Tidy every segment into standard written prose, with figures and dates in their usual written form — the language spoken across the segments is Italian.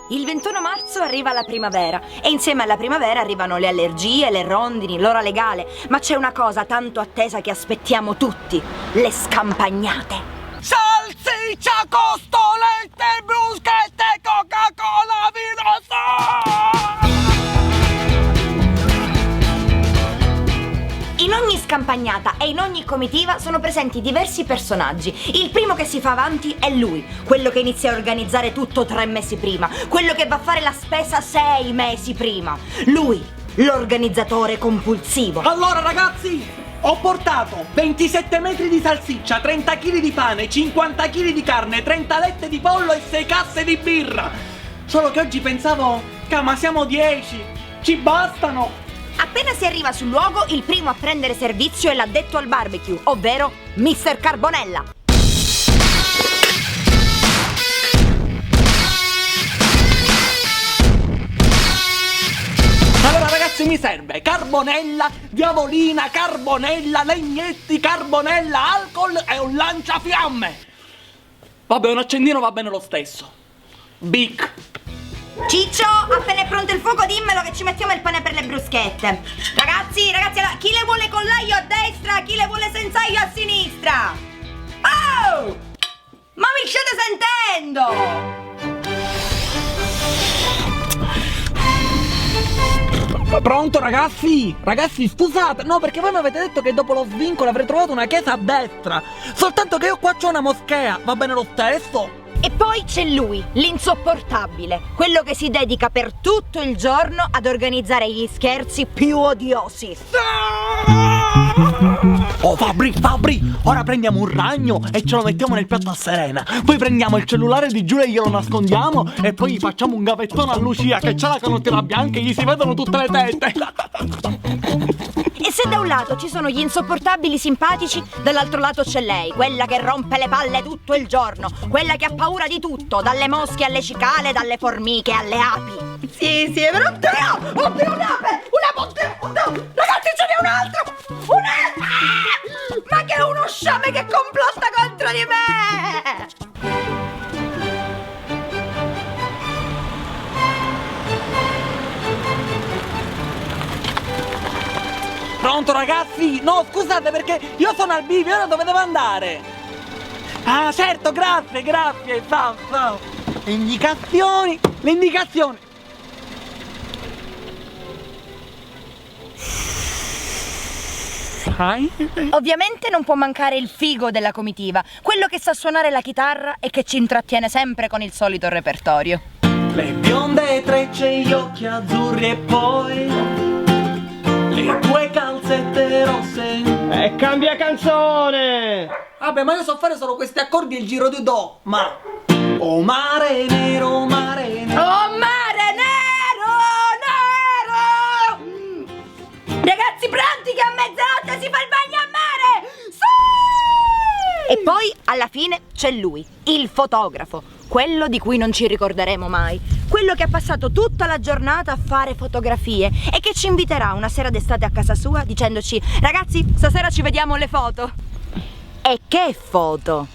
Il 21 marzo arriva la primavera e insieme alla primavera arrivano le allergie, le rondini, l'ora legale. Ma c'è una cosa tanto attesa che aspettiamo tutti: le scampagnate. Salsiccia, costolette, bruschette, Coca-Cola, vino In ogni scampagnata e in ogni comitiva sono presenti diversi personaggi. Il primo che si fa avanti è lui, quello che inizia a organizzare tutto 3 mesi prima, quello che va a fare la spesa 6 mesi prima. Lui, l'organizzatore compulsivo. Allora ragazzi, ho portato 27 metri di salsiccia, 30 kg di pane, 50 kg di carne, 30 lette di pollo e 6 casse di birra. Solo che oggi pensavo, ma siamo 10, ci bastano. Appena si arriva sul luogo, il primo a prendere servizio è l'addetto al barbecue, ovvero Mr. Carbonella. Allora ragazzi, mi serve carbonella, diavolina, carbonella, legnetti, carbonella, alcol e un lanciafiamme. Vabbè, un accendino va bene lo stesso. Bic. Ciccio, appena è pronto il fuoco dimmelo che ci mettiamo il pane per le bruschette. Ragazzi, allora, chi le vuole con l'aglio a destra, chi le vuole senza aglio a sinistra? Oh! Ma mi state sentendo? Pronto ragazzi? Ragazzi scusate, no, perché voi mi avete detto che dopo lo svincolo avrei trovato una chiesa a destra. Soltanto che io qua c'ho una moschea, va bene lo stesso? E poi c'è lui, l'insopportabile, quello che si dedica per tutto il giorno ad organizzare gli scherzi più odiosi. Oh Fabri, ora prendiamo un ragno e ce lo mettiamo nel piatto a Serena. Poi prendiamo il cellulare di Giulia e glielo nascondiamo. E poi gli facciamo un gavettone a Lucia che c'ha la canottiera bianca e gli si vedono tutte le tette. E se da un lato ci sono gli insopportabili simpatici, dall'altro lato c'è lei, quella che rompe le palle tutto il giorno, quella che ha paura di tutto, dalle mosche alle cicale, dalle formiche alle api. Sì, è vero. Oddio, un'ape! Oddio! Ragazzi, ce n'è un altro! Ma che è uno sciame che complotta contro di me! Pronto ragazzi? No, scusate perché io sono al bivio, ora dove devo andare? Ah certo, grazie. Ciao. Le indicazioni. Ovviamente non può mancare il figo della comitiva, quello che sa suonare la chitarra e che ci intrattiene sempre con il solito repertorio. Le bionde trecce, gli occhi azzurri e poi le tue calzette rosse. E cambia canzone! Vabbè, ma io so fare solo questi accordi e il giro di do. Ma oh mare nero, mare nero. Oh mare nero! Ragazzi pronti che a mezzanotte si fa il bagno a mare! Sì! E poi alla fine c'è lui, il fotografo, quello di cui non ci ricorderemo mai, quello che ha passato tutta la giornata a fare fotografie e che ci inviterà una sera d'estate a casa sua dicendoci: ragazzi, stasera ci vediamo le foto. E che foto?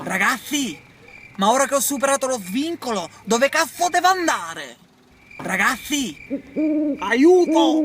Ragazzi, ma ora che ho superato lo svincolo, dove cazzo devo andare? Ragazzi, aiuto!